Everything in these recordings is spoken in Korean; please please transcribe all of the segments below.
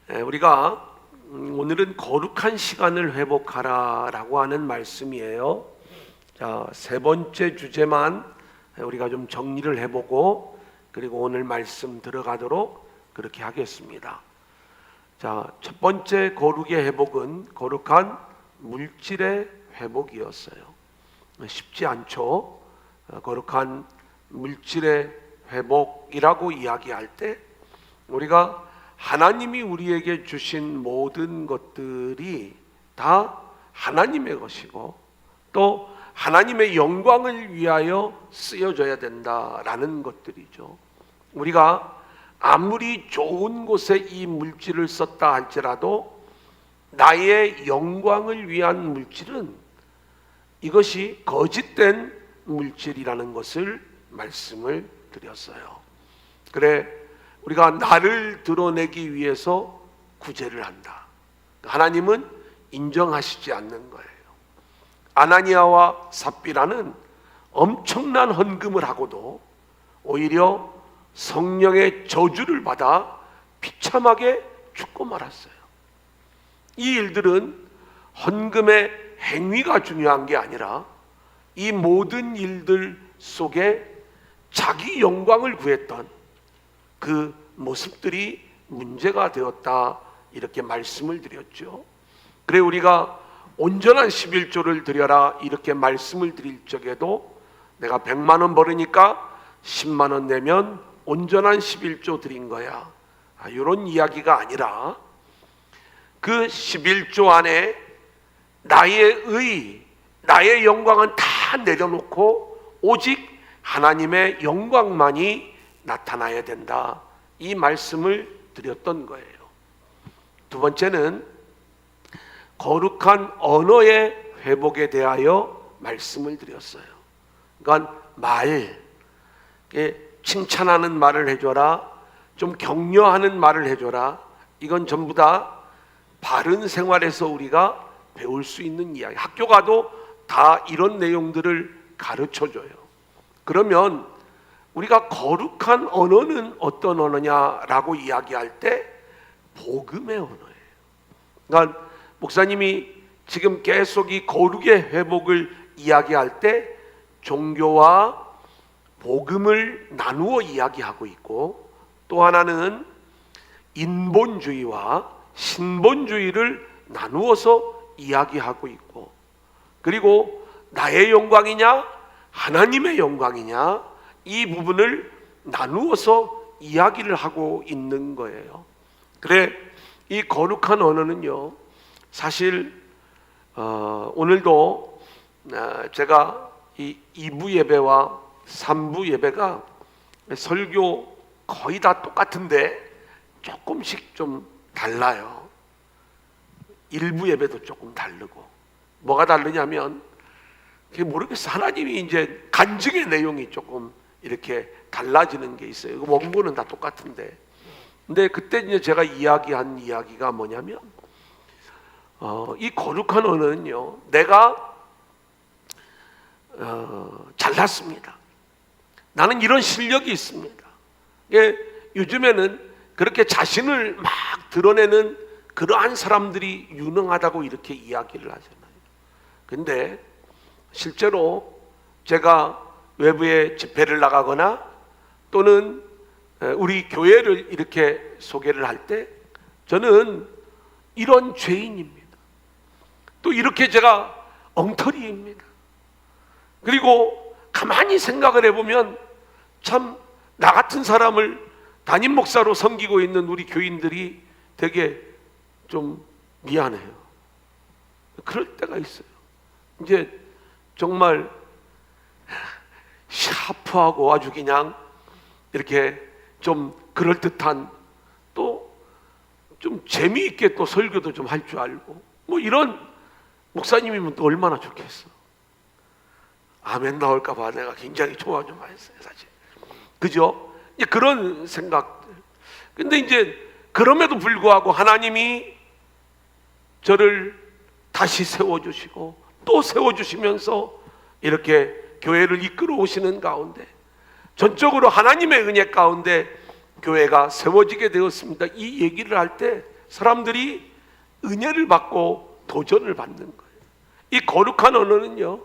우리가 오늘은 거룩한 시간을 회복하라 라고 하는 말씀이에요. 자, 세 번째 주제만 우리가 좀 정리를 해보고 그리고 오늘 말씀 들어가도록 그렇게 하겠습니다. 자, 첫 번째 거룩의 회복은 거룩한 물질의 회복이었어요. 쉽지 않죠. 거룩한 물질의 회복이라고 이야기할 때 우리가 하나님이 우리에게 주신 모든 것들이 다 하나님의 것이고 또 하나님의 영광을 위하여 쓰여져야 된다라는 것들이죠. 우리가 아무리 좋은 곳에 이 물질을 썼다 할지라도 나의 영광을 위한 물질은 이것이 거짓된 물질이라는 것을 말씀을 드렸어요. 그래, 우리가 나를 드러내기 위해서 구제를 한다. 하나님은 인정하시지 않는 거예요. 아나니아와 삽비라는 엄청난 헌금을 하고도 오히려 성령의 저주를 받아 비참하게 죽고 말았어요. 이 일들은 헌금의 행위가 중요한 게 아니라 이 모든 일들 속에 자기 영광을 구했던 그 모습들이 문제가 되었다, 이렇게 말씀을 드렸죠. 그래, 우리가 온전한 11조를 드려라 이렇게 말씀을 드릴 적에도 내가 100만 원 벌으니까 10만 원 내면 온전한 11조 드린 거야, 이런 이야기가 아니라 그 11조 안에 나의 의, 나의 영광은 다 내려놓고 오직 하나님의 영광만이 나타나야 된다, 이 말씀을 드렸던 거예요. 두 번째는 거룩한 언어의 회복에 대하여 말씀을 드렸어요. 그러니까 말, 칭찬하는 말을 해줘라, 좀 격려하는 말을 해줘라, 이건 전부 다 바른 생활에서 우리가 배울 수 있는 이야기. 학교 가도 다 이런 내용들을 가르쳐줘요. 그러면 우리가 거룩한 언어는 어떤 언어냐라고 이야기할 때 복음의 언어예요. 그러니까 목사님이 지금 계속 이 거룩의 회복을 이야기할 때 종교와 복음을 나누어 이야기하고 있고, 또 하나는 인본주의와 신본주의를 나누어서 이야기하고 있고, 그리고 나의 영광이냐 하나님의 영광이냐 이 부분을 나누어서 이야기를 하고 있는 거예요. 그래, 이 거룩한 언어는요, 사실 오늘도 제가 이 2부 예배와 3부 예배가 설교 거의 다 똑같은데 조금씩 좀 달라요. 1부 예배도 조금 다르고. 뭐가 다르냐면 그게 모르겠어, 하나님이 이제 간증의 내용이 조금 이렇게 달라지는 게 있어요. 원고는 다 똑같은데. 근데 그때 이제 제가 이야기한 이야기가 뭐냐면 이 거룩한 언어는요, 내가 잘났습니다, 나는 이런 실력이 있습니다. 요즘에는 그렇게 자신을 막 드러내는 그러한 사람들이 유능하다고 이렇게 이야기를 하잖아요. 근데 실제로 제가 외부에 집회를 나가거나 또는 우리 교회를 이렇게 소개를 할 때 저는 이런 죄인입니다, 또 이렇게 제가 엉터리입니다. 그리고 가만히 생각을 해보면 참 나 같은 사람을 담임 목사로 섬기고 있는 우리 교인들이 되게 좀 미안해요. 그럴 때가 있어요. 이제 정말 샤프하고 아주 그냥 이렇게 좀 그럴듯한, 또 좀 재미있게 또 설교도 좀 할 줄 알고, 뭐 이런 목사님이면 또 얼마나 좋겠어. 아멘 나올까 봐 내가 굉장히 좋아 좀 했어요, 사실. 그죠? 그런 생각들. 근데 이제 그럼에도 불구하고 하나님이 저를 다시 세워주시고 또 세워주시면서 이렇게 교회를 이끌어 오시는 가운데 전적으로 하나님의 은혜 가운데 교회가 세워지게 되었습니다, 이 얘기를 할 때 사람들이 은혜를 받고 도전을 받는 거예요. 이 거룩한 언어는요,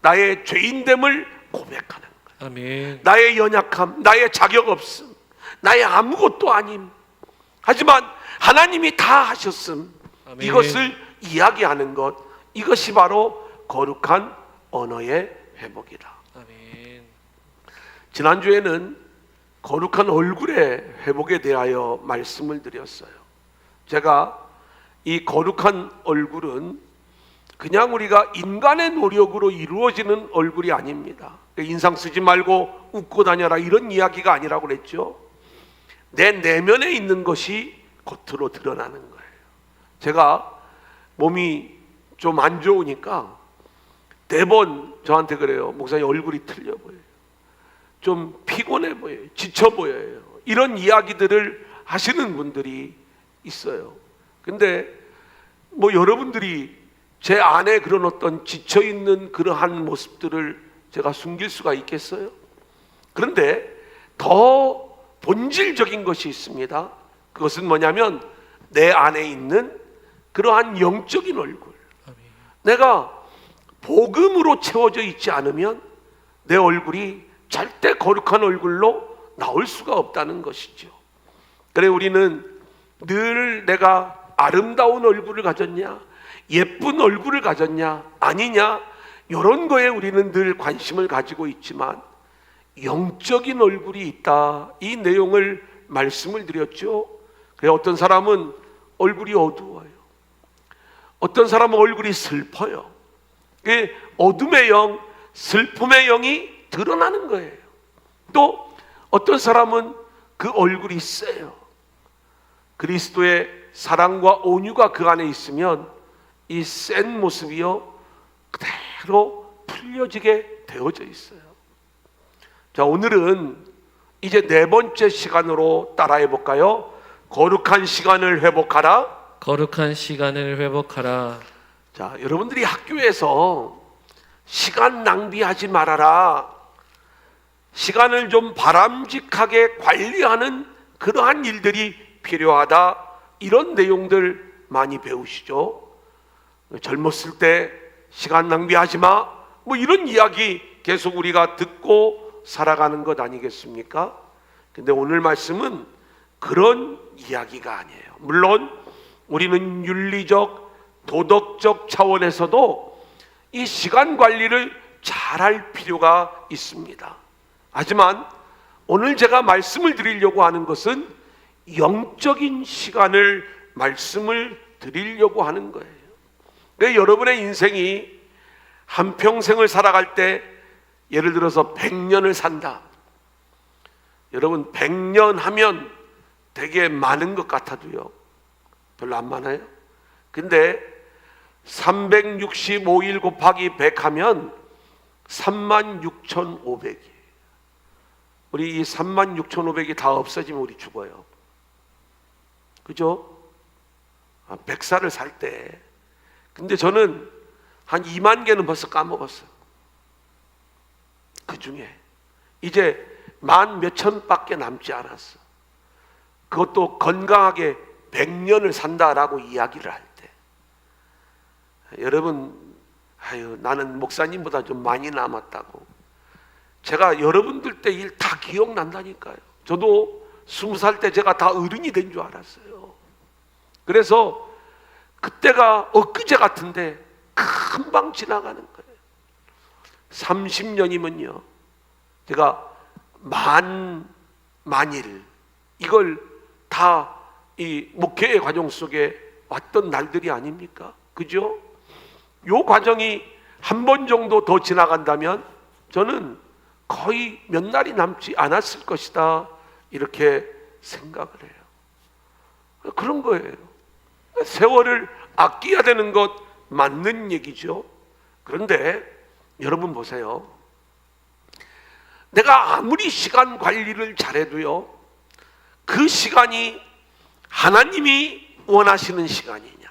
나의 죄인됨을 고백하는 거예요. 아멘. 나의 연약함, 나의 자격 없음, 나의 아무것도 아님, 하지만 하나님이 다 하셨음, 아멘. 이것을 이야기하는 것, 이것이 바로 거룩한 언어의 회복이다. 아멘. 지난주에는 거룩한 얼굴의 회복에 대하여 말씀을 드렸어요. 제가 이 거룩한 얼굴은 그냥 우리가 인간의 노력으로 이루어지는 얼굴이 아닙니다. 인상 쓰지 말고 웃고 다녀라, 이런 이야기가 아니라고 그랬죠. 내 내면에 있는 것이 겉으로 드러나는 거예요. 제가 몸이 좀 안 좋으니까 매번 저한테 그래요. 목사님, 얼굴이 틀려 보여요. 좀 피곤해 보여요. 지쳐 보여요. 이런 이야기들을 하시는 분들이 있어요. 근데 뭐 여러분들이 제 안에 그런 어떤 지쳐있는 그러한 모습들을 제가 숨길 수가 있겠어요? 그런데 더 본질적인 것이 있습니다. 그것은 뭐냐면 내 안에 있는 그러한 영적인 얼굴. 내가 복음으로 채워져 있지 않으면 내 얼굴이 절대 거룩한 얼굴로 나올 수가 없다는 것이죠. 그래, 우리는 늘 내가 아름다운 얼굴을 가졌냐, 예쁜 얼굴을 가졌냐, 아니냐, 이런 거에 우리는 늘 관심을 가지고 있지만 영적인 얼굴이 있다, 이 내용을 말씀을 드렸죠. 그래, 어떤 사람은 얼굴이 어두워요. 어떤 사람은 얼굴이 슬퍼요. 어둠의 영, 슬픔의 영이 드러나는 거예요. 또 어떤 사람은 그 얼굴이 세요. 그리스도의 사랑과 온유가 그 안에 있으면 이 센 모습이요, 그대로 풀려지게 되어져 있어요. 자, 오늘은 이제 네 번째 시간으로 따라해 볼까요? 거룩한 시간을 회복하라. 거룩한 시간을 회복하라. 자, 여러분들이 학교에서 시간 낭비하지 말아라, 시간을 좀 바람직하게 관리하는 그러한 일들이 필요하다, 이런 내용들 많이 배우시죠? 젊었을 때 시간 낭비하지 마, 뭐 이런 이야기 계속 우리가 듣고 살아가는 것 아니겠습니까? 근데 오늘 말씀은 그런 이야기가 아니에요. 물론 우리는 윤리적, 도덕적 차원에서도 이 시간 관리를 잘할 필요가 있습니다. 하지만 오늘 제가 말씀을 드리려고 하는 것은 영적인 시간을 말씀을 드리려고 하는 거예요. 그러니까 여러분의 인생이 한평생을 살아갈 때, 예를 들어서 100년을 산다. 여러분, 100년 하면 되게 많은 것 같아도요, 별로 안 많아요. 근데 365일 곱하기 100 하면 36,500이에요. 우리 이 36,500이 다 없어지면 우리 죽어요. 그죠? 100살을 살 때. 근데 저는 한 2만 개는 벌써 까먹었어요. 그 중에 이제 1만 몇천 밖에 남지 않았어. 그것도 건강하게 100년을 산다라고 이야기를 할 때, 여러분, 나는 목사님보다 좀 많이 남았다고. 제가 여러분들 때 일 다 기억난다니까요. 저도 20살 때 제가 다 어른이 된 줄 알았어요. 그래서 그때가 엊그제 같은데 금방 지나가는 거예요. 30년이면요, 제가 만일 이걸 다 이 목회의 과정 속에 왔던 날들이 아닙니까? 그죠? 요 과정이 한 번 정도 더 지나간다면 저는 거의 몇 날이 남지 않았을 것이다, 이렇게 생각을 해요. 그런 거예요. 세월을 아껴야 되는 것 맞는 얘기죠. 그런데 여러분 보세요. 내가 아무리 시간 관리를 잘해도요, 그 시간이 하나님이 원하시는 시간이냐,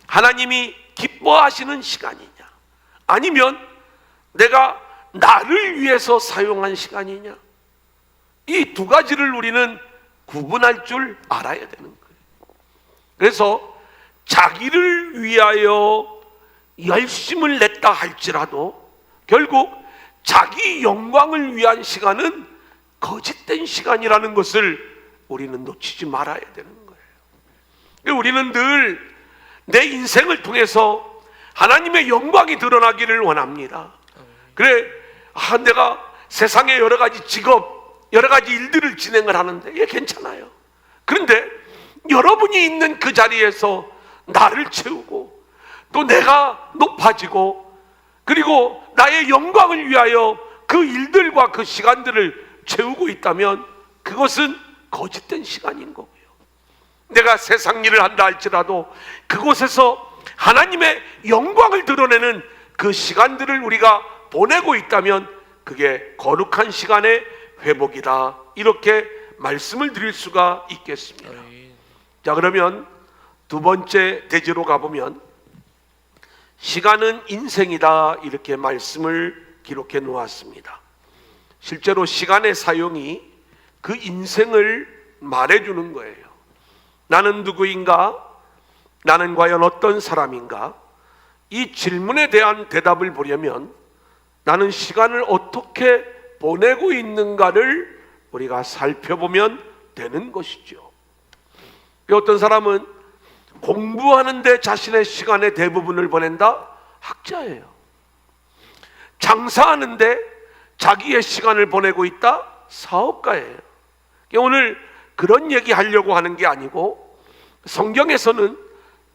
하나님이 기뻐하시는 시간이냐, 아니면 내가 나를 위해서 사용한 시간이냐, 이 두 가지를 우리는 구분할 줄 알아야 되는 거예요. 그래서 자기를 위하여 열심을 냈다 할지라도 결국 자기 영광을 위한 시간은 거짓된 시간이라는 것을 우리는 놓치지 말아야 되는 거예요. 우리는 늘 내 인생을 통해서 하나님의 영광이 드러나기를 원합니다. 그래, 내가 세상에 여러 가지 직업, 여러 가지 일들을 진행을 하는데 괜찮아요. 그런데 여러분이 있는 그 자리에서 나를 채우고 또 내가 높아지고 그리고 나의 영광을 위하여 그 일들과 그 시간들을 채우고 있다면 그것은 거짓된 시간인 거고요. 내가 세상 일을 한다 할지라도 그곳에서 하나님의 영광을 드러내는 그 시간들을 우리가 보내고 있다면 그게 거룩한 시간의 회복이다, 이렇게 말씀을 드릴 수가 있겠습니다. 자, 그러면 두 번째 대지로 가보면 시간은 인생이다, 이렇게 말씀을 기록해 놓았습니다. 실제로 시간의 사용이 그 인생을 말해주는 거예요. 나는 누구인가? 나는 과연 어떤 사람인가? 이 질문에 대한 대답을 보려면 나는 시간을 어떻게 보내고 있는가를 우리가 살펴보면 되는 것이죠. 어떤 사람은 공부하는데 자신의 시간의 대부분을 보낸다? 학자예요. 장사하는데 자기의 시간을 보내고 있다? 사업가예요. 오늘 그런 얘기 하려고 하는 게 아니고 성경에서는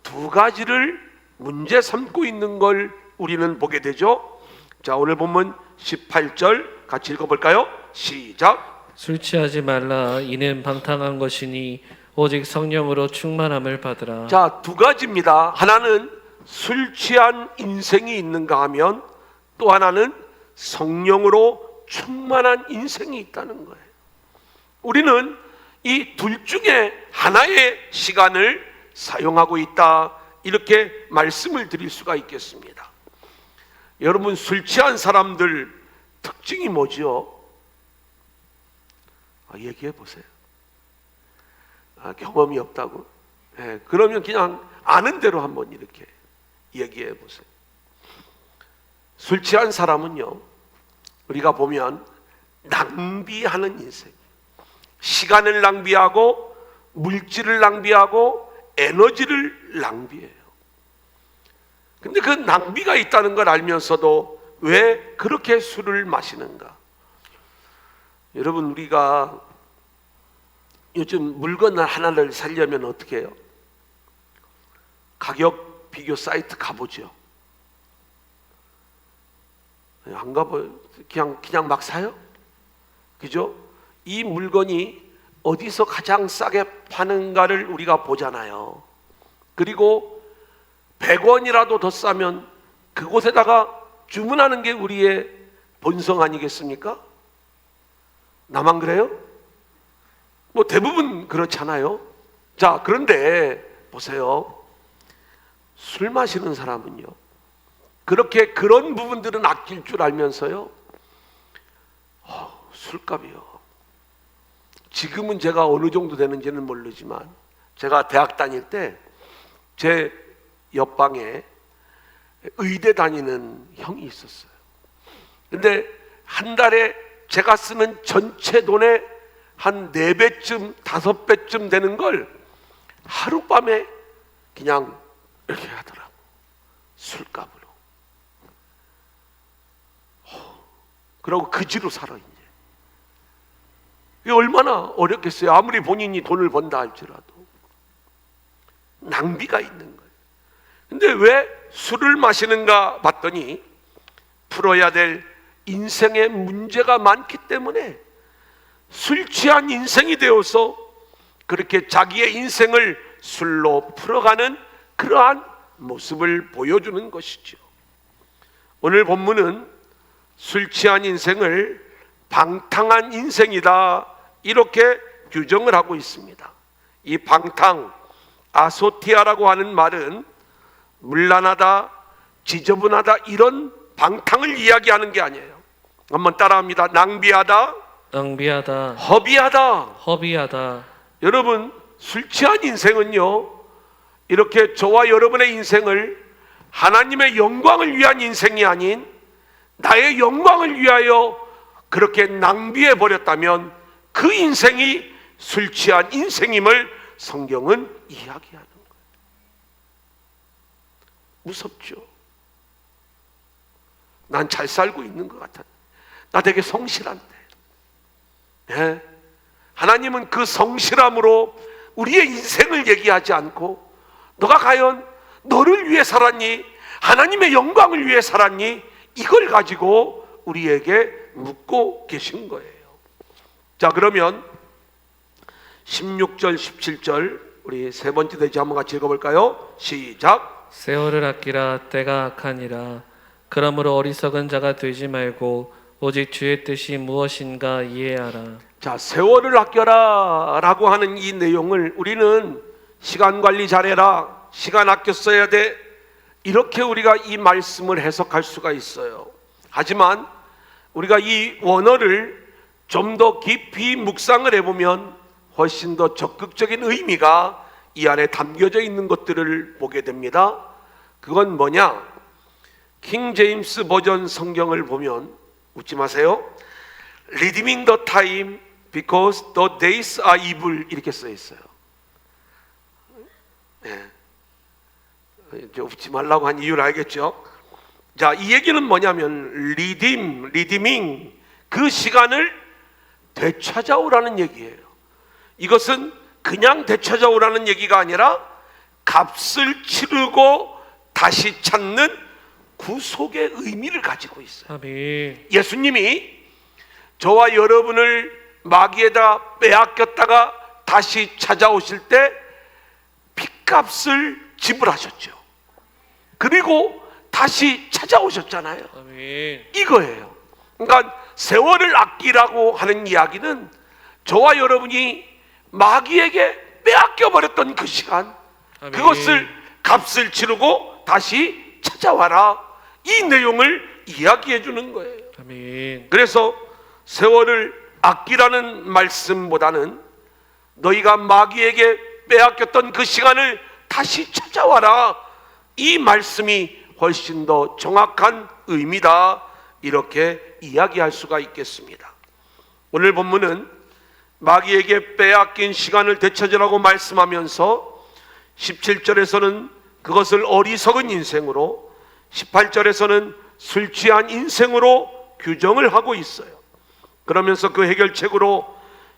두 가지를 문제 삼고 있는 걸 우리는 보게 되죠. 자, 오늘 본문 18절 같이 읽어볼까요? 시작. 술 취하지 말라. 이는 방탕한 것이니 오직 성령으로 충만함을 받으라. 자, 두 가지입니다. 하나는 술 취한 인생이 있는가 하면 또 하나는 성령으로 충만한 인생이 있다는 거예요. 우리는 이 둘 중에 하나의 시간을 사용하고 있다, 이렇게 말씀을 드릴 수가 있겠습니다. 여러분, 술 취한 사람들 특징이 뭐지요? 얘기해 보세요. 경험이 없다고? 그러면 그냥 아는 대로 한번 이렇게 얘기해 보세요. 술 취한 사람은요, 우리가 보면 낭비하는 인생, 시간을 낭비하고 물질을 낭비하고 에너지를 낭비해요. 근데 그 낭비가 있다는 걸 알면서도 왜 그렇게 술을 마시는가? 여러분, 우리가 요즘 물건 하나를 사려면 어떻게 해요? 가격 비교 사이트 가보죠. 안 가봐요. 그냥 막 사요. 그죠? 이 물건이 어디서 가장 싸게 파는가를 우리가 보잖아요. 그리고 100원이라도 더 싸면 그곳에다가 주문하는 게 우리의 본성 아니겠습니까? 나만 그래요? 뭐 대부분 그렇잖아요. 자, 그런데 보세요. 술 마시는 사람은요, 그렇게 그런 부분들은 아낄 줄 알면서요, 술값이요. 지금은 제가 어느 정도 되는지는 모르지만 제가 대학 다닐 때 제 옆방에 의대 다니는 형이 있었어요. 근데 한 달에 제가 쓰는 전체 돈의 한 4배쯤 5배쯤 되는 걸 하룻밤에 그냥 이렇게 하더라고. 술값으로. 그러고 그지로 살아 이제. 이게 얼마나 어렵겠어요. 아무리 본인이 돈을 번다 할지라도 낭비가 있는 거예요. 근데 왜 술을 마시는가 봤더니 풀어야 될 인생의 문제가 많기 때문에 술 취한 인생이 되어서 그렇게 자기의 인생을 술로 풀어가는 그러한 모습을 보여주는 것이죠. 오늘 본문은 술 취한 인생을 방탕한 인생이다, 이렇게 규정을 하고 있습니다. 이 방탕, 아소티아라고 하는 말은 문란하다, 지저분하다, 이런 방탕을 이야기하는 게 아니에요. 한번 따라합니다. 낭비하다, 낭비하다, 허비하다. 허비하다. 여러분, 술 취한 인생은요, 이렇게 저와 여러분의 인생을 하나님의 영광을 위한 인생이 아닌 나의 영광을 위하여 그렇게 낭비해 버렸다면 그 인생이 술 취한 인생임을 성경은 이야기하는 거예요. 무섭죠? 난 잘 살고 있는 것 같아. 나 되게 성실한데. 예? 하나님은 그 성실함으로 우리의 인생을 얘기하지 않고 너가 과연 너를 위해 살았니? 하나님의 영광을 위해 살았니? 이걸 가지고 우리에게 묻고 계신 거예요. 자, 그러면 16절 17절 우리 세 번째 대지 한번 같이 읽어볼까요? 시작. 세월을 아끼라 때가 악하니라. 그러므로 어리석은 자가 되지 말고 오직 주의 뜻이 무엇인가 이해하라. 자, 세월을 아껴라 라고 하는 이 내용을 우리는 시간 관리 잘해라, 시간 아껴 써야 돼, 이렇게 우리가 이 말씀을 해석할 수가 있어요. 하지만 우리가 이 원어를 좀 더 깊이 묵상을 해보면 훨씬 더 적극적인 의미가 이 안에 담겨져 있는 것들을 보게 됩니다. 그건 뭐냐? 킹 제임스 버전 성경을 보면, 웃지 마세요, Redeeming the time because the days are evil, 이렇게 써 있어요. 네. 이제 웃지 말라고 한 이유를 알겠죠? 자, 이 얘기는 뭐냐면 redeeming, 그 시간을 되찾아오라는 얘기예요. 이것은 그냥 되찾아오라는 얘기가 아니라 값을 치르고 다시 찾는 구속의 의미를 가지고 있어요. 아멘. 예수님이 저와 여러분을 마귀에다 빼앗겼다가 다시 찾아오실 때 핏값을 지불하셨죠. 그리고 다시 찾아오셨잖아요. 아멘. 이거예요. 그러니까 세월을 아끼라고 하는 이야기는 저와 여러분이 마귀에게 빼앗겨 버렸던 그 시간, 아멘. 그것을 값을 치르고 다시 찾아와라, 이 내용을 이야기해 주는 거예요. 아멘. 그래서 세월을 아끼라는 말씀보다는 너희가 마귀에게 빼앗겼던 그 시간을 다시 찾아와라, 이 말씀이 훨씬 더 정확한 의미다, 이렇게 이야기할 수가 있겠습니다. 오늘 본문은 마귀에게 빼앗긴 시간을 되찾으라고 말씀하면서 17절에서는 그것을 어리석은 인생으로, 18절에서는 술 취한 인생으로 규정을 하고 있어요. 그러면서 그 해결책으로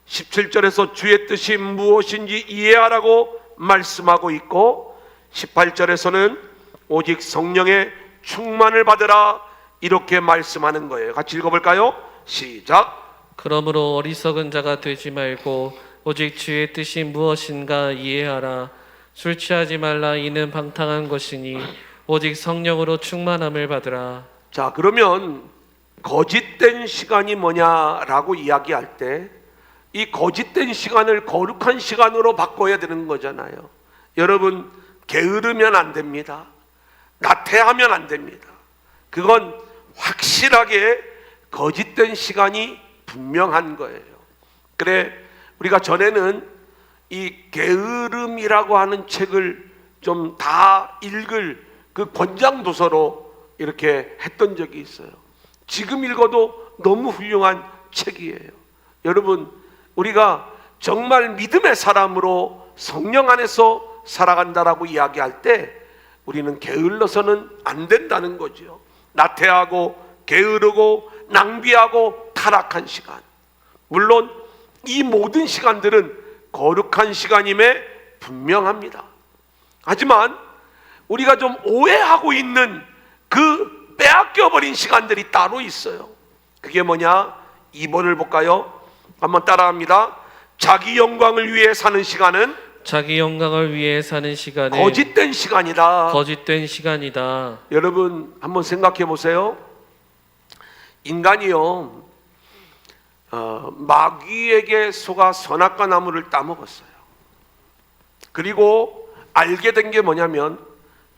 17절에서 주의 뜻이 무엇인지 이해하라고 말씀하고 있고, 18절에서는 오직 성령의 충만을 받으라, 이렇게 말씀하는 거예요. 같이 읽어볼까요? 시작. 그러므로 어리석은 자가 되지 말고 오직 주의 뜻이 무엇인가 이해하라. 술 취하지 말라. 이는 방탕한 것이니 오직 성령으로 충만함을 받으라. 자, 그러면 거짓된 시간이 뭐냐라고 이야기할 때 이 거짓된 시간을 거룩한 시간으로 바꿔야 되는 거잖아요. 여러분, 게으르면 안 됩니다. 나태하면 안 됩니다. 그건 확실하게 거짓된 시간이 분명한 거예요. 그래, 우리가 전에는 이 게으름이라고 하는 책을 좀 다 읽을 그 권장 도서로 이렇게 했던 적이 있어요. 지금 읽어도 너무 훌륭한 책이에요. 여러분, 우리가 정말 믿음의 사람으로 성령 안에서 살아간다라고 이야기할 때 우리는 게을러서는 안 된다는 거죠. 나태하고 게으르고 낭비하고 타락한 시간, 물론 이 모든 시간들은 거룩한 시간임에 분명합니다. 하지만 우리가 좀 오해하고 있는 그 빼앗겨버린 시간들이 따로 있어요. 그게 뭐냐? 2번을 볼까요? 한번 따라합니다. 자기 영광을 위해 사는 시간은 자기 영광을 위해 사는 시간은 거짓된 시간이다. 거짓된 시간이다. 여러분, 한번 생각해 보세요. 인간이요, 마귀에게 속아 선악과 나무를 따먹었어요. 그리고 알게 된 게 뭐냐면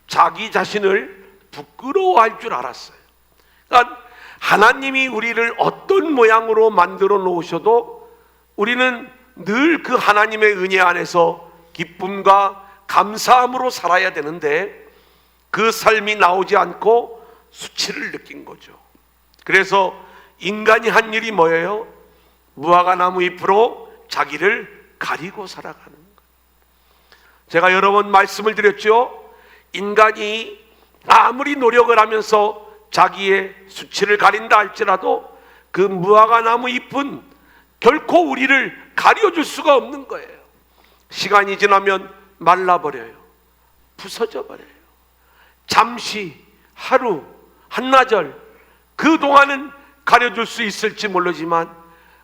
자기 자신을 부끄러워할 줄 알았어요. 그러니까 하나님이 우리를 어떤 모양으로 만들어 놓으셔도 우리는 늘 그 하나님의 은혜 안에서 기쁨과 감사함으로 살아야 되는데 그 삶이 나오지 않고 수치를 느낀 거죠. 그래서 인간이 한 일이 뭐예요? 무화과 나무 잎으로 자기를 가리고 살아가는 거예요. 제가 여러 번 말씀을 드렸죠. 인간이 아무리 노력을 하면서 자기의 수치를 가린다 할지라도 그 무화과 나무 잎은 결코 우리를 가려줄 수가 없는 거예요. 시간이 지나면 말라버려요. 부서져 버려요. 잠시, 하루, 한나절 그동안은 가려줄 수 있을지 모르지만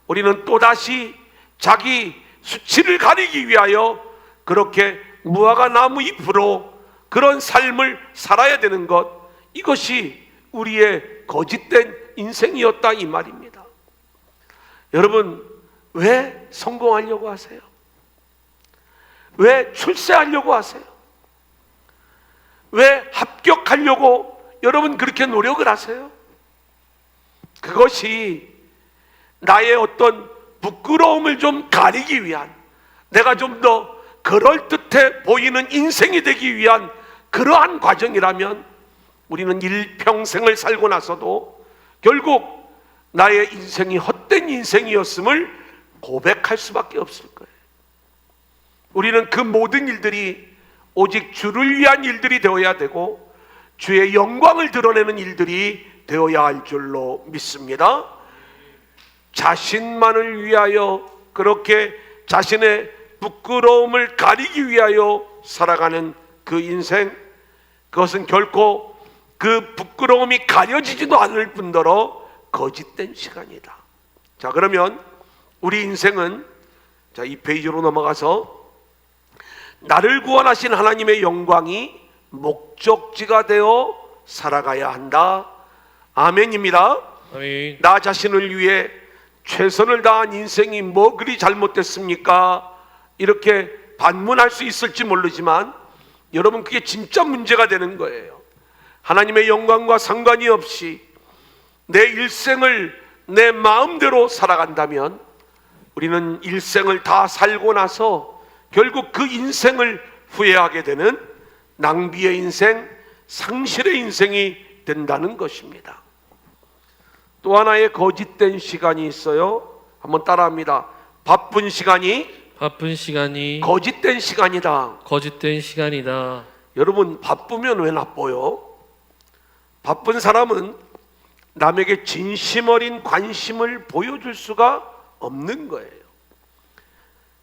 우리는 또다시 자기 수치를 가리기 위하여 그렇게 무화과 나무 잎으로 그런 삶을 살아야 되는 것, 이것이 우리의 거짓된 인생이었다 이 말입니다. 여러분, 왜 성공하려고 하세요? 왜 출세하려고 하세요? 왜 합격하려고 여러분 그렇게 노력을 하세요? 그것이 나의 어떤 부끄러움을 좀 가리기 위한, 내가 좀 더 그럴듯해 보이는 인생이 되기 위한 그러한 과정이라면 우리는 일평생을 살고 나서도 결국 나의 인생이 헛된 인생이었음을 고백할 수밖에 없을 거예요. 우리는 그 모든 일들이 오직 주를 위한 일들이 되어야 되고 주의 영광을 드러내는 일들이 되어야 할 줄로 믿습니다. 자신만을 위하여 그렇게 자신의 부끄러움을 가리기 위하여 살아가는 그 인생, 그것은 결코 그 부끄러움이 가려지지도 않을 뿐더러 거짓된 시간이다. 자, 그러면 우리 인생은, 자, 이 페이지로 넘어가서 나를 구원하신 하나님의 영광이 목적지가 되어 살아가야 한다. 아멘입니다. 아멘. 나 자신을 위해 최선을 다한 인생이 뭐 그리 잘못됐습니까? 이렇게 반문할 수 있을지 모르지만 여러분, 그게 진짜 문제가 되는 거예요. 하나님의 영광과 상관이 없이 내 일생을 내 마음대로 살아간다면 우리는 일생을 다 살고 나서 결국 그 인생을 후회하게 되는 낭비의 인생, 상실의 인생이 된다는 것입니다. 또 하나의 거짓된 시간이 있어요. 한번 따라합니다. 바쁜 시간이 거짓된 시간이다. 거짓된 시간이다. 여러분, 바쁘면 왜 나빠요? 바쁜 사람은 남에게 진심 어린 관심을 보여줄 수가 없는 거예요.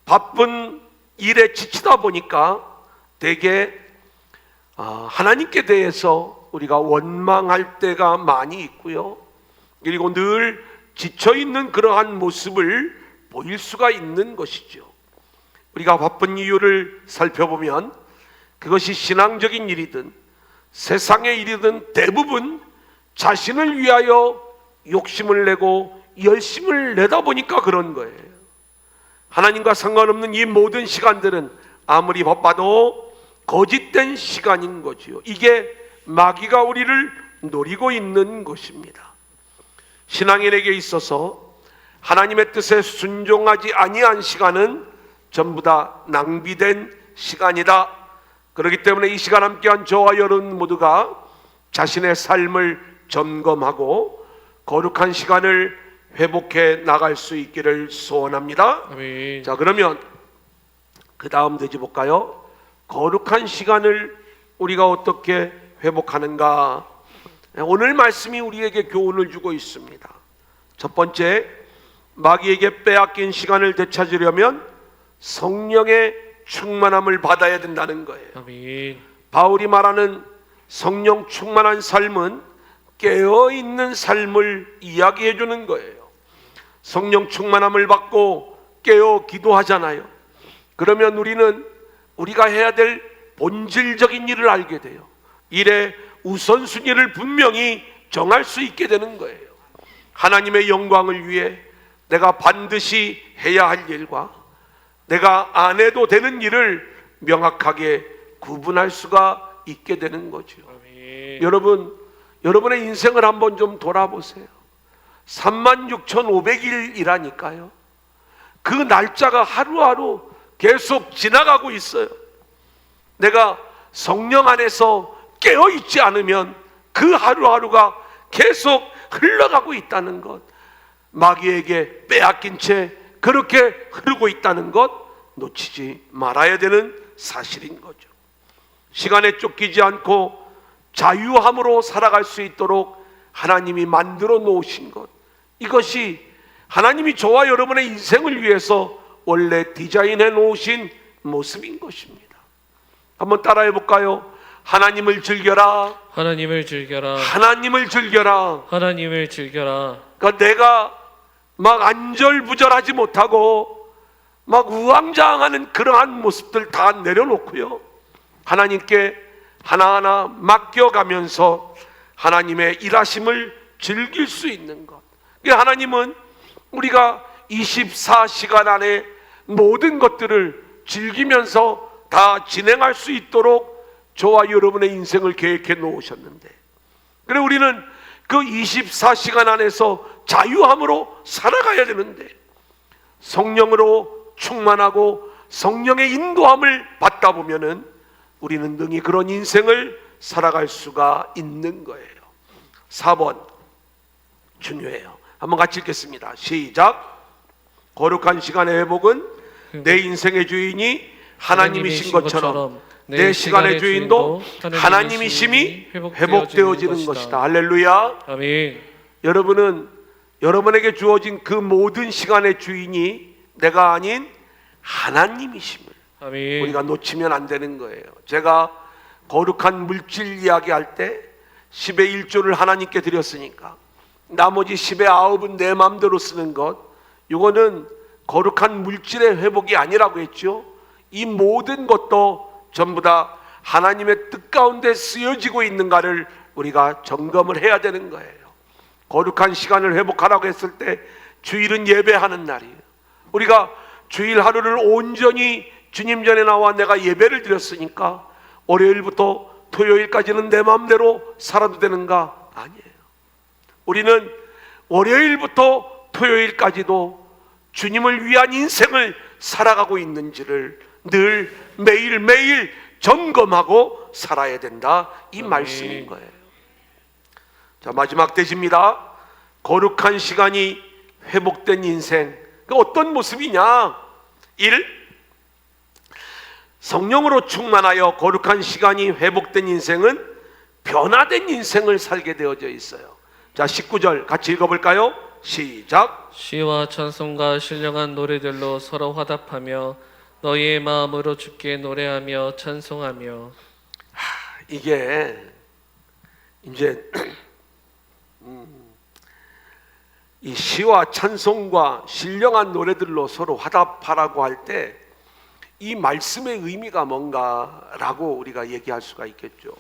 바쁜 일에 지치다 보니까 대개 하나님께 대해서 우리가 원망할 때가 많이 있고요. 그리고 늘 지쳐있는 그러한 모습을 보일 수가 있는 것이죠. 우리가 바쁜 이유를 살펴보면 그것이 신앙적인 일이든 세상의 일이든 대부분 자신을 위하여 욕심을 내고 열심을 내다 보니까 그런 거예요. 하나님과 상관없는 이 모든 시간들은 아무리 바빠도 거짓된 시간인 거지요. 이게 마귀가 우리를 노리고 있는 것입니다. 신앙인에게 있어서 하나님의 뜻에 순종하지 아니한 시간은 전부 다 낭비된 시간이다. 그렇기 때문에 이 시간 함께한 저와 여러분 모두가 자신의 삶을 점검하고 거룩한 시간을 회복해 나갈 수 있기를 소원합니다. 아멘. 자, 그러면 그 다음 되지 볼까요? 거룩한 시간을 우리가 어떻게 회복하는가? 오늘 말씀이 우리에게 교훈을 주고 있습니다. 첫 번째, 마귀에게 빼앗긴 시간을 되찾으려면 성령의 충만함을 받아야 된다는 거예요. 아멘. 바울이 말하는 성령 충만한 삶은 깨어있는 삶을 이야기해 주는 거예요. 성령 충만함을 받고 깨어 기도하잖아요. 그러면 우리는 우리가 해야 될 본질적인 일을 알게 돼요. 일의 우선순위를 분명히 정할 수 있게 되는 거예요. 하나님의 영광을 위해 내가 반드시 해야 할 일과 내가 안 해도 되는 일을 명확하게 구분할 수가 있게 되는 거죠. 아멘. 여러분, 여러분의 인생을 한번 좀 돌아보세요. 36,500일이라니까요. 그 날짜가 하루하루 계속 지나가고 있어요. 내가 성령 안에서 깨어있지 않으면 그 하루하루가 계속 흘러가고 있다는 것, 마귀에게 빼앗긴 채 그렇게 흐르고 있다는 것 놓치지 말아야 되는 사실인 거죠. 시간에 쫓기지 않고 자유함으로 살아갈 수 있도록 하나님이 만들어 놓으신 것, 이것이 하나님이 저와 여러분의 인생을 위해서 원래 디자인해 놓으신 모습인 것입니다. 한번 따라해 볼까요? 하나님을 즐겨라. 하나님을 즐겨라. 하나님을 즐겨라. 하나님을 즐겨라. 그러니까 내가 막 안절부절하지 못하고 막 우왕좌왕하는 그러한 모습들 다 내려놓고요, 하나님께 하나하나 맡겨가면서 하나님의 일하심을 즐길 수 있는 것. 하나님은 우리가 24시간 안에 모든 것들을 즐기면서 다 진행할 수 있도록 저와 여러분의 인생을 계획해 놓으셨는데, 그래 우리는 그 24시간 안에서 자유함으로 살아가야 되는데, 성령으로 충만하고 성령의 인도함을 받다 보면은 우리는 능히 그런 인생을 살아갈 수가 있는 거예요. 4번 중요해요. 한번 같이 읽겠습니다. 시작. 거룩한 시간의 회복은 내 인생의 주인이 하나님이신 것처럼 내 시간의 주인도 하나님이심이 회복되어지는 것이다. 할렐루야. 아멘. 여러분은 여러분에게 주어진 그 모든 시간의 주인이 내가 아닌 하나님이심을 아멘. 우리가 놓치면 안 되는 거예요. 제가 거룩한 물질 이야기할 때 10의 1조를 하나님께 드렸으니까 나머지 10의 9은 내 마음대로 쓰는 것, 이거는 거룩한 물질의 회복이 아니라고 했죠. 이 모든 것도 전부 다 하나님의 뜻 가운데 쓰여지고 있는가를 우리가 점검을 해야 되는 거예요. 거룩한 시간을 회복하라고 했을 때 주일은 예배하는 날이에요. 우리가 주일 하루를 온전히 주님 전에 나와 내가 예배를 드렸으니까 월요일부터 토요일까지는 내 마음대로 살아도 되는가? 아니에요. 우리는 월요일부터 토요일까지도 주님을 위한 인생을 살아가고 있는지를 늘 매일매일 점검하고 살아야 된다, 이 말씀인 거예요. 자, 마지막 대지입니다. 거룩한 시간이 회복된 인생, 그 어떤 모습이냐? 1. 성령으로 충만하여 거룩한 시간이 회복된 인생은 변화된 인생을 살게 되어져 있어요. 자, 19절 같이 읽어볼까요? 시작. 시와 찬송과 신령한 노래들로 서로 화답하며 너희의 마음으로 주께 노래하며 찬송하며. 이게 이제 이 시와 찬송과 신령한 노래들로 서로 화답하라고 할 때 이 말씀의 의미가 뭔가라고 우리가 얘기할 수가 있겠죠.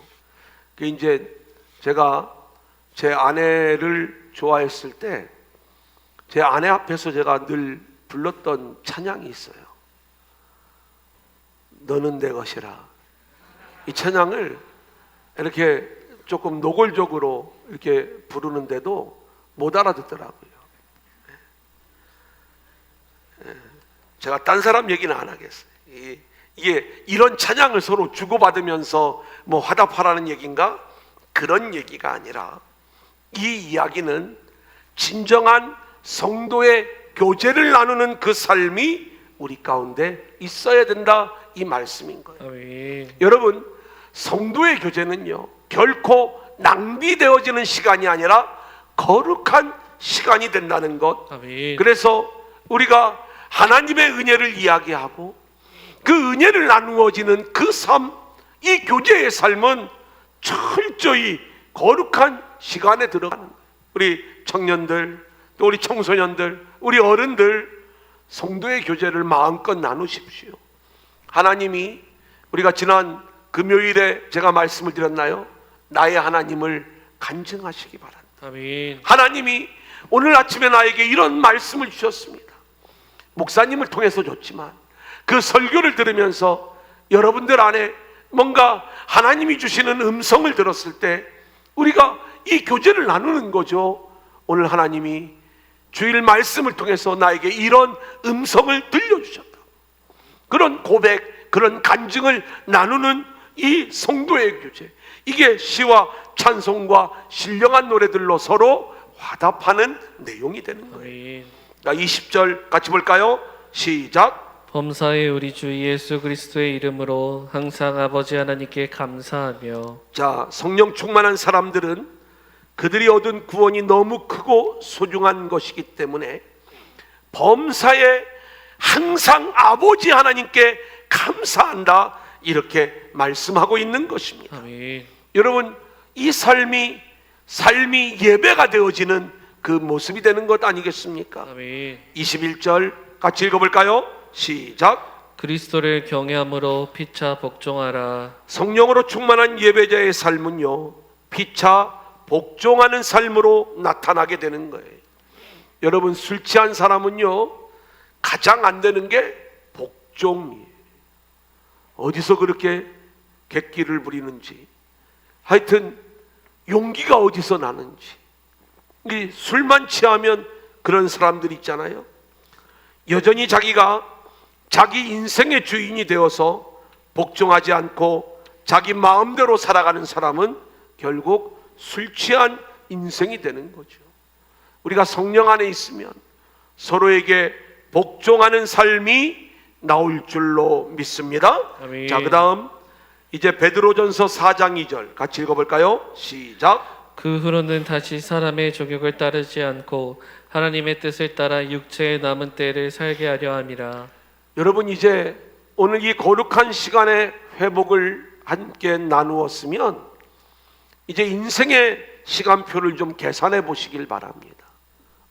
그 이제 제가 제 아내를 좋아했을 때 제 아내 앞에서 제가 늘 불렀던 찬양이 있어요. 너는 내 것이라. 이 찬양을 이렇게 조금 노골적으로 이렇게 부르는데도 못 알아듣더라고요. 제가 딴 사람 얘기는 안 하겠어요. 이게 이런 찬양을 서로 주고받으면서 뭐 화답하라는 얘기인가? 그런 얘기가 아니라 이 이야기는 진정한 성도의 교제를 나누는 그 삶이 우리 가운데 있어야 된다, 이 말씀인 거예요. 아멘. 여러분, 성도의 교제는요 결코 낭비되어지는 시간이 아니라 거룩한 시간이 된다는 것. 아멘. 그래서 우리가 하나님의 은혜를 이야기하고 그 은혜를 나누어지는 그 삶, 이 교제의 삶은 철저히 거룩한 시간에 들어가는 거예요. 우리 청년들, 또 우리 청소년들, 우리 어른들, 성도의 교제를 마음껏 나누십시오. 하나님이, 우리가 지난 금요일에 제가 말씀을 드렸나요? 나의 하나님을 간증하시기 바랍니다. 아멘. 하나님이 오늘 아침에 나에게 이런 말씀을 주셨습니다. 목사님을 통해서 줬지만 그 설교를 들으면서 여러분들 안에 뭔가 하나님이 주시는 음성을 들었을 때 우리가 이 교제를 나누는 거죠. 오늘 하나님이 주일 말씀을 통해서 나에게 이런 음성을 들려주셨다. 그런 고백, 그런 간증을 나누는 이 성도의 교제, 이게 시와 찬송과 신령한 노래들로 서로 화답하는 내용이 되는 거예요. 아멘. 자, 20절 같이 볼까요? 시작. 범사의 우리 주 예수 그리스도의 이름으로 항상 아버지 하나님께 감사하며. 자, 성령 충만한 사람들은 그들이 얻은 구원이 너무 크고 소중한 것이기 때문에 범사에 항상 아버지 하나님께 감사한다, 이렇게 말씀하고 있는 것입니다. 아멘. 여러분, 이 삶이 예배가 되어지는 그 모습이 되는 것 아니겠습니까? 아멘. 21절 같이 읽어볼까요? 시작. 그리스도를 경외함으로 피차 복종하라. 성령으로 충만한 예배자의 삶은요, 피차 복종하는 삶으로 나타나게 되는 거예요. 여러분, 술 취한 사람은요 가장 안 되는 게 복종이에요. 어디서 그렇게 객기를 부리는지, 하여튼 용기가 어디서 나는지. 이 술만 취하면 그런 사람들 있잖아요. 여전히 자기가 자기 인생의 주인이 되어서 복종하지 않고 자기 마음대로 살아가는 사람은 결국 술 취한 인생이 되는 거죠. 우리가 성령 안에 있으면 서로에게 복종하는 삶이 나올 줄로 믿습니다. 아멘. 자, 그 다음 이제 베드로전서 4장 2절 같이 읽어볼까요? 시작. 그 후로는 다시 사람의 조격을 따르지 않고 하나님의 뜻을 따라 육체의 남은 때를 살게 하려 함이라. 여러분, 이제 오늘 이 거룩한 시간의 회복을 함께 나누었으면 이제 인생의 시간표를 좀 계산해 보시길 바랍니다.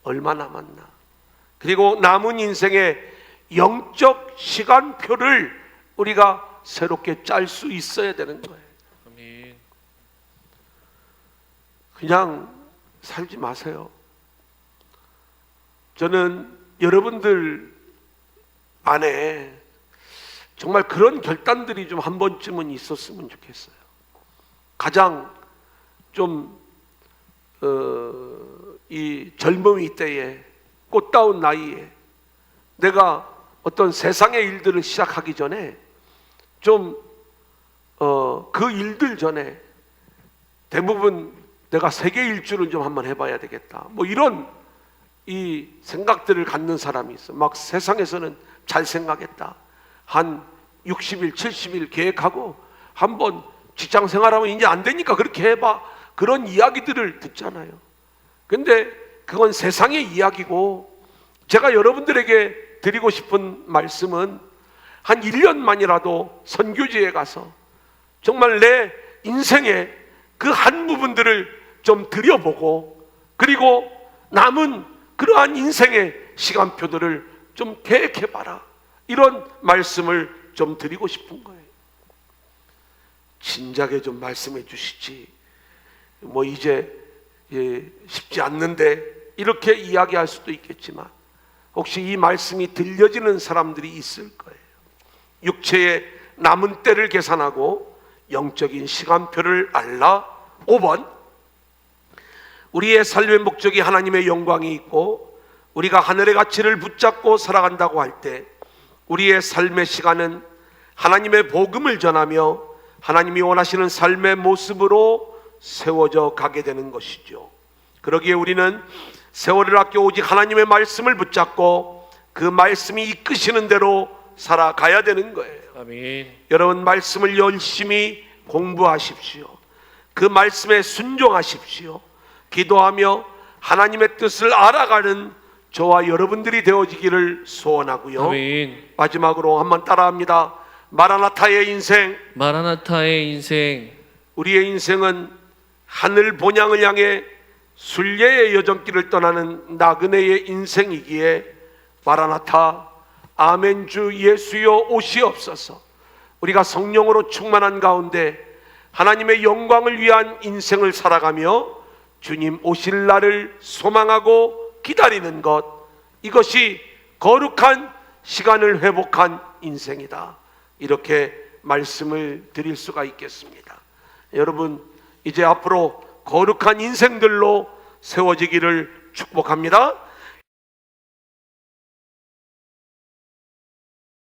얼마 남았나? 그리고 남은 인생의 영적 시간표를 우리가 새롭게 짤 수 있어야 되는 거예요. 아멘. 그냥 살지 마세요. 저는 여러분들 안에 정말 그런 결단들이 좀 한 번쯤은 있었으면 좋겠어요. 가장 좀 이 젊음이 때에, 꽃다운 나이에 내가 어떤 세상의 일들을 시작하기 전에 좀 그 일들 전에 대부분 내가 세계 일주를 좀 한번 해봐야 되겠다, 뭐 이런 이 생각들을 갖는 사람이 있어. 막 세상에서는 잘 생각했다, 한 60일 70일 계획하고 한번 직장 생활하면 이제 안 되니까 그렇게 해봐, 그런 이야기들을 듣잖아요. 근데 그건 세상의 이야기고, 제가 여러분들에게 드리고 싶은 말씀은 한 1년만이라도 선교지에 가서 정말 내 인생의 그 한 부분들을 좀 들여보고, 그리고 남은 그러한 인생의 시간표들을 좀 계획해봐라, 이런 말씀을 좀 드리고 싶은 거예요. 진작에 좀 말씀해 주시지, 뭐 이제 쉽지 않는데, 이렇게 이야기할 수도 있겠지만 혹시 이 말씀이 들려지는 사람들이 있을 거예요. 육체의 남은 때를 계산하고 영적인 시간표를 알라. 5번, 우리의 삶의 목적이 하나님의 영광이 있고 우리가 하늘의 가치를 붙잡고 살아간다고 할 때 우리의 삶의 시간은 하나님의 복음을 전하며 하나님이 원하시는 삶의 모습으로 세워져 가게 되는 것이죠. 그러기에 우리는 세월을 아껴 오직 하나님의 말씀을 붙잡고 그 말씀이 이끄시는 대로 살아가야 되는 거예요. 아멘. 여러분, 말씀을 열심히 공부하십시오. 그 말씀에 순종하십시오. 기도하며 하나님의 뜻을 알아가는 저와 여러분들이 되어지기를 소원하고요. 아멘. 마지막으로 한번 따라합니다. 마라나타의 인생. 마라나타의 인생. 우리의 인생은 하늘 본향을 향해 순례의 여정길을 떠나는 나그네의 인생이기에 마라나타, 아멘 주 예수여 오시옵소서. 우리가 성령으로 충만한 가운데 하나님의 영광을 위한 인생을 살아가며 주님 오실 날을 소망하고 기다리는 것, 이것이 거룩한 시간을 회복한 인생이다, 이렇게 말씀을 드릴 수가 있겠습니다. 여러분, 이제 앞으로 거룩한 인생들로 세워지기를 축복합니다.